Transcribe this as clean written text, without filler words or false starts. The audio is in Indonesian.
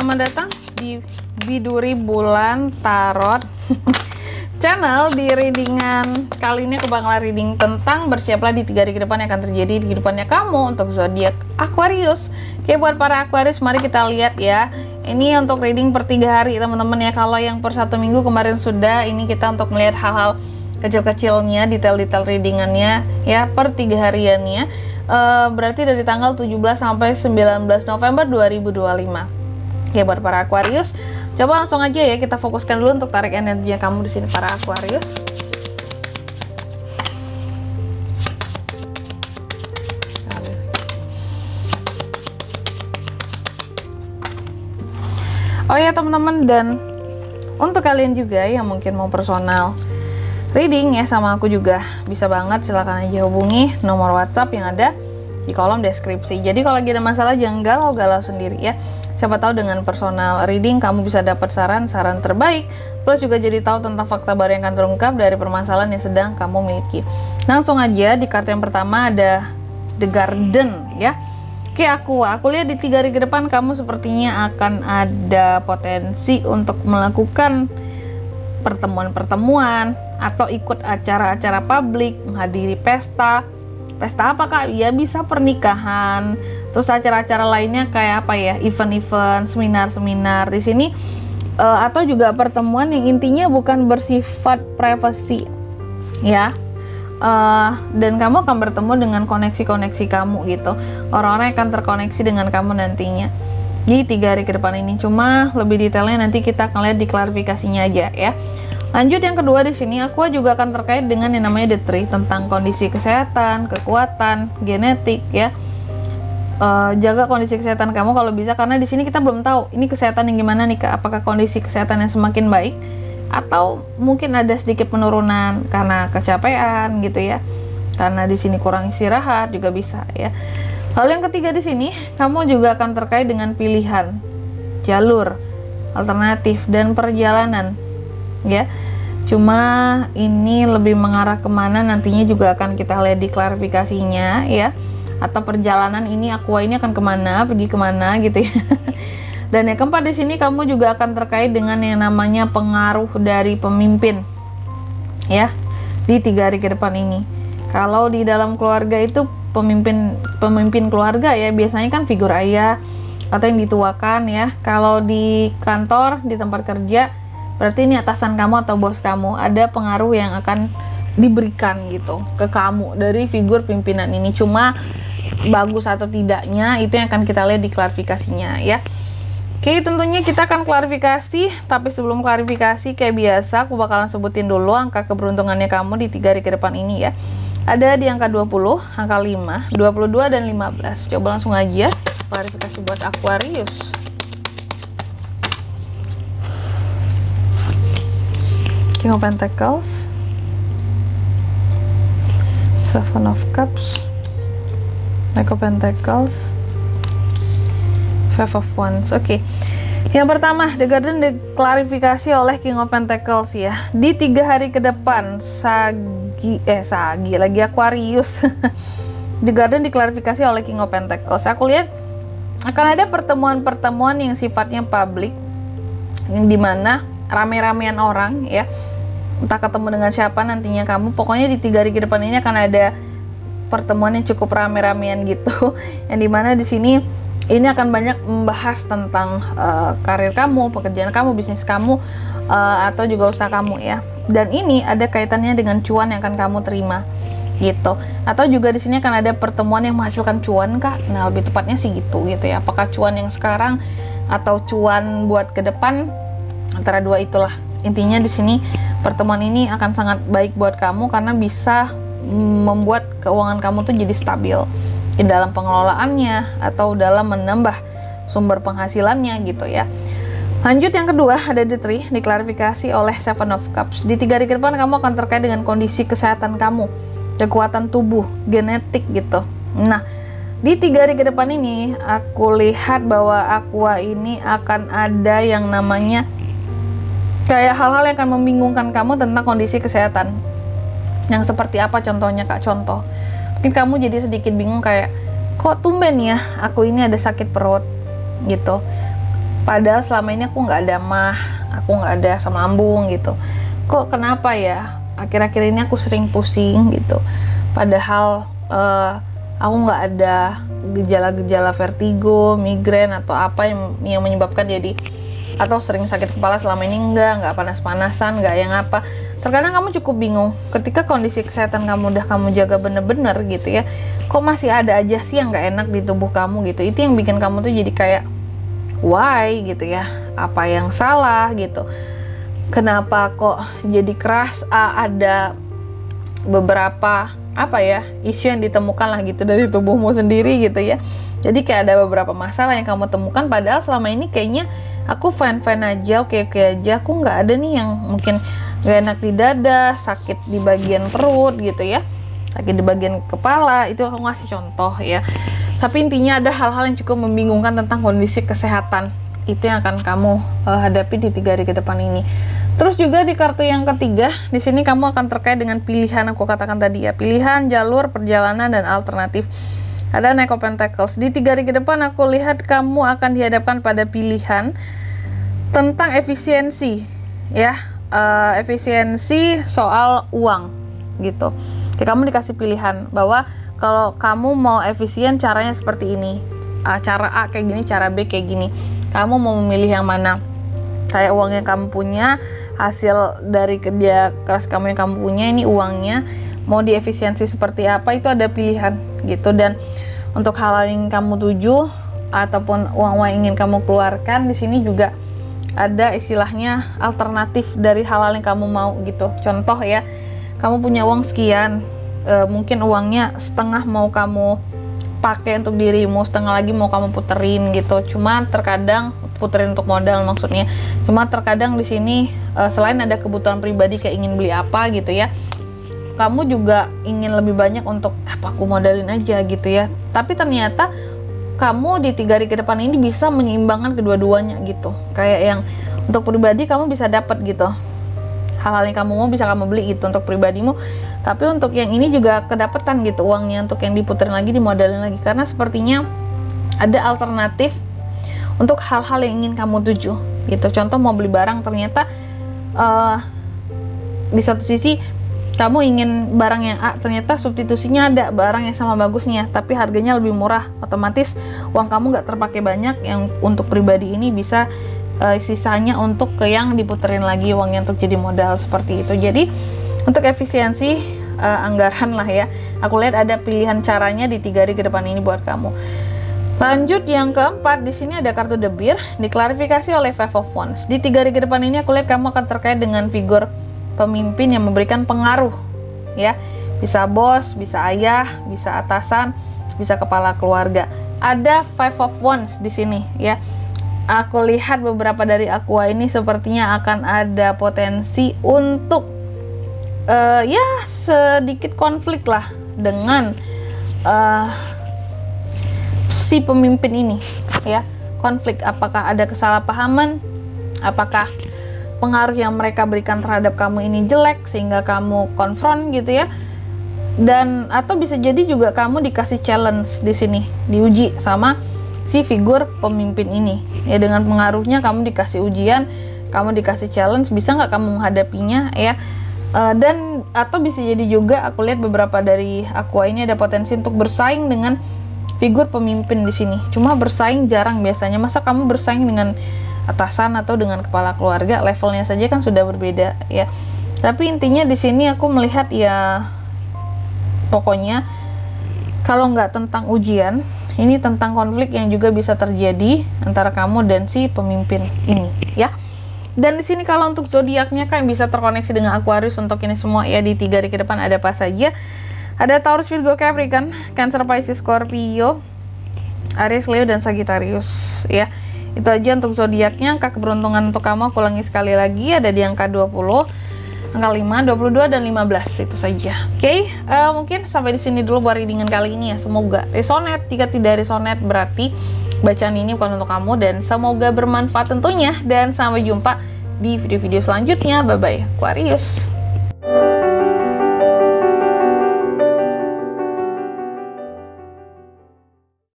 selamat datang di Biduri Bulan Tarot channel. Di readingan kali ini aku bakal reading tentang bersiaplah di 3 hari ke depan yang akan terjadi di kehidupannya kamu untuk zodiak Aquarius. Oke, buat para Aquarius, mari kita lihat ya. Ini untuk reading per 3 hari teman-teman ya. Kalau yang per 1 minggu kemarin sudah, ini kita untuk melihat hal-hal kecil-kecilnya, detail-detail readingannya ya, per 3 hariannya. Berarti dari tanggal 17 sampai 19 November 2025. Ya, buat para Aquarius, coba langsung aja ya kita fokuskan dulu untuk tarik energi kamu di sini para Aquarius. Oh ya teman-teman, dan untuk kalian juga yang mungkin mau personal reading ya sama aku juga bisa banget, silahkan aja hubungi nomor WhatsApp yang ada di kolom deskripsi. Jadi kalau lagi ada masalah jangan galau-galau sendiri ya. Siapa tahu dengan personal reading kamu bisa dapat saran-saran terbaik, plus juga jadi tahu tentang fakta baru yang akan terungkap dari permasalahan yang sedang kamu miliki. Langsung aja di kartu yang pertama ada The Garden ya. Oke, aku lihat di 3 hari ke depan kamu sepertinya akan ada potensi untuk melakukan pertemuan-pertemuan atau ikut acara-acara publik, menghadiri pesta. Pesta apa kak? Ya bisa pernikahan, terus acara-acara lainnya kayak apa ya, event-event, seminar-seminar di sini, atau juga pertemuan yang intinya bukan bersifat privasi ya. Dan kamu akan bertemu dengan koneksi-koneksi kamu gitu, orang-orang yang akan terkoneksi dengan kamu nantinya di 3 hari ke depan ini. Cuma lebih detailnya nanti kita akan lihat di klarifikasinya aja ya. Lanjut yang kedua di sini, aku juga akan terkait dengan yang namanya The Tree, tentang kondisi kesehatan, kekuatan, genetik ya. Jaga kondisi kesehatan kamu kalau bisa, karena di sini kita belum tahu ini kesehatan yang gimana nih kak. Apakah kondisi kesehatan yang semakin baik atau mungkin ada sedikit penurunan karena kecapean gitu ya. Karena di sini kurang istirahat juga bisa ya. Lalu yang ketiga di sini, kamu juga akan terkait dengan pilihan, jalur, alternatif dan perjalanan ya. Cuma ini lebih mengarah kemana nantinya juga akan kita lihat di klarifikasinya ya. Atau perjalanan ini Aqua ini akan kemana, pergi kemana gitu ya. Dan yang keempat di sini kamu juga akan terkait dengan yang namanya pengaruh dari pemimpin ya di 3 hari ke depan ini. Kalau di dalam keluarga itu pemimpin keluarga ya, biasanya kan figur ayah atau yang dituakan ya. Kalau di kantor, di tempat kerja, berarti ini atasan kamu atau bos kamu, ada pengaruh yang akan diberikan gitu ke kamu dari figur pimpinan ini. Cuma bagus atau tidaknya itu yang akan kita lihat di klarifikasinya ya. Oke, tentunya kita akan klarifikasi, tapi sebelum klarifikasi kayak biasa aku bakalan sebutin dulu angka keberuntungannya kamu di 3 hari ke depan ini ya. Ada di angka 20, angka 5, 22 dan 15. Coba langsung aja klarifikasi buat Aquarius. King of Pentacles, Seven of Cups, Knight of Pentacles, Five of Wands. Oke. Yang pertama, The Garden diklarifikasi oleh King of Pentacles ya. Di 3 hari ke depan, lagi Aquarius. The Garden diklarifikasi oleh King of Pentacles. Aku lihat akan ada pertemuan-pertemuan yang sifatnya publik, yang dimana rame-ramean orang ya, entah ketemu dengan siapa nantinya kamu. Pokoknya di 3 hari ke depan ini akan ada pertemuan yang cukup rame-ramean gitu, yang dimana di sini ini akan banyak membahas tentang karir kamu, pekerjaan kamu, bisnis kamu, atau juga usaha kamu ya. Dan ini ada kaitannya dengan cuan yang akan kamu terima gitu. Atau juga di sini akan ada pertemuan yang menghasilkan cuan kak. Nah, lebih tepatnya sih gitu ya. Apakah cuan yang sekarang atau cuan buat ke depan, antara dua itulah. Intinya di sini pertemuan ini akan sangat baik buat kamu karena bisa membuat keuangan kamu tuh jadi stabil di dalam pengelolaannya atau dalam menambah sumber penghasilannya gitu ya. Lanjut yang kedua, ada The Tree diklarifikasi oleh Seven of Cups. Di 3 hari ke depan kamu akan terkait dengan kondisi kesehatan kamu, kekuatan tubuh, genetik gitu. Nah, di 3 hari ke depan ini aku lihat bahwa Aqua ini akan ada yang namanya kayak hal-hal yang akan membingungkan kamu tentang kondisi kesehatan. Yang seperti apa contohnya kak? Contoh, mungkin kamu jadi sedikit bingung kayak, kok tumben ya aku ini ada sakit perut gitu. Padahal selama ini aku nggak ada mah, aku nggak ada asam lambung gitu. Kok kenapa ya? Akhir-akhir ini aku sering pusing gitu. Padahal aku nggak ada gejala-gejala vertigo, migrain atau apa yang menyebabkan jadi, atau sering sakit kepala selama ini nggak panas-panasan, nggak yang apa. Terkadang kamu cukup bingung ketika kondisi kesehatan kamu udah kamu jaga bener-bener gitu ya, kok masih ada aja sih yang nggak enak di tubuh kamu gitu. Itu yang bikin kamu tuh jadi kayak why gitu ya, apa yang salah gitu, kenapa kok jadi keras. Ada beberapa apa ya, isu yang ditemukan lah gitu dari tubuhmu sendiri gitu ya. Jadi kayak ada beberapa masalah yang kamu temukan, padahal selama ini kayaknya aku fine-fine aja, oke-oke aja, aku nggak ada nih yang mungkin nggak enak di dada, sakit di bagian perut gitu ya, sakit di bagian kepala. Itu aku ngasih contoh ya. Tapi intinya ada hal-hal yang cukup membingungkan tentang kondisi kesehatan itu yang akan kamu hadapi di 3 hari ke depan ini. Terus juga di kartu yang ketiga, di sini kamu akan terkait dengan pilihan, aku katakan tadi ya, pilihan, jalur, perjalanan, dan alternatif. Ada Knight of Pentacles. Di 3 hari ke depan aku lihat kamu akan dihadapkan pada pilihan tentang efisiensi ya, efisiensi soal uang gitu. Jadi kamu dikasih pilihan bahwa kalau kamu mau efisien caranya seperti ini, cara A kayak gini, cara B kayak gini. Kamu mau memilih yang mana? Kayak uang yang kamu punya, hasil dari kerja keras kamu yang kamu punya, ini uangnya mau diefisiensi seperti apa, itu ada pilihan gitu. Dan untuk hal yang kamu tuju ataupun uang-uang yang ingin kamu keluarkan, di sini juga ada istilahnya alternatif dari hal-hal yang kamu mau gitu. Contoh ya, kamu punya uang sekian, mungkin uangnya setengah mau kamu pakai untuk dirimu, setengah lagi mau kamu puterin gitu. Cuma terkadang puterin untuk modal maksudnya. Cuma terkadang di sini selain ada kebutuhan pribadi kayak ingin beli apa gitu ya, kamu juga ingin lebih banyak untuk apa, aku modalin aja gitu ya. Tapi ternyata kamu di 3 hari ke depan ini bisa menyeimbangkan kedua-duanya gitu. Kayak yang untuk pribadi kamu bisa dapat gitu, hal-hal yang kamu mau bisa kamu beli gitu untuk pribadimu. Tapi untuk yang ini juga kedapatan gitu uangnya untuk yang diputerin lagi, dimodalin lagi. Karena sepertinya ada alternatif untuk hal-hal yang ingin kamu tuju gitu. Contoh mau beli barang, ternyata di satu sisi kamu ingin barang yang A, ternyata substitusinya ada barang yang sama bagusnya tapi harganya lebih murah. Otomatis uang kamu nggak terpakai banyak, yang untuk pribadi ini bisa sisanya untuk ke yang diputerin lagi uangnya untuk jadi modal seperti itu. Jadi untuk efisiensi anggaran lah ya, aku lihat ada pilihan caranya di 3 hari ke depan ini buat kamu. Lanjut yang keempat, di sini ada kartu The Bear, diklarifikasi oleh Five of Wands. Di 3 hari ke depan ini aku lihat kamu akan terkait dengan figur pemimpin yang memberikan pengaruh ya. Bisa bos, bisa ayah, bisa atasan, bisa kepala keluarga. Ada Five of Wands di sini ya. Aku lihat beberapa dari Aqua ini sepertinya akan ada potensi untuk ya sedikit konflik lah dengan si pemimpin ini ya. Konflik, apakah ada kesalahpahaman, apakah pengaruh yang mereka berikan terhadap kamu ini jelek sehingga kamu konfront gitu ya. Dan atau bisa jadi juga kamu dikasih challenge di sini, diuji sama si figur pemimpin ini ya. Dengan pengaruhnya kamu dikasih ujian, kamu dikasih challenge, bisa nggak kamu menghadapinya ya. Dan atau bisa jadi juga aku lihat beberapa dari Aqua ini ada potensi untuk bersaing dengan figur pemimpin di sini. Cuma bersaing jarang biasanya. Masa kamu bersaing dengan atasan atau dengan kepala keluarga, levelnya saja kan sudah berbeda ya. Tapi intinya di sini aku melihat ya, pokoknya kalau nggak tentang ujian, ini tentang konflik yang juga bisa terjadi antara kamu dan si pemimpin ini ya. Dan di sini kalau untuk zodiaknya kan bisa terkoneksi dengan Aquarius untuk ini semua ya. Di 3 hari ke depan ada apa saja? Ada Taurus, Virgo, Capricorn, Cancer, Pisces, Scorpio, Aries, Leo, dan Sagittarius ya. Itu aja untuk zodiaknya. Angka keberuntungan untuk kamu aku ulangi sekali lagi, ada di angka 20, angka 5, 22, dan 15. Itu saja. Oke, mungkin sampai di sini dulu buat readingan kali ini ya. Semoga resonate. Jika tidak resonate berarti bacaan ini bukan untuk kamu, dan semoga bermanfaat tentunya. Dan sampai jumpa di video-video selanjutnya. Bye bye Aquarius.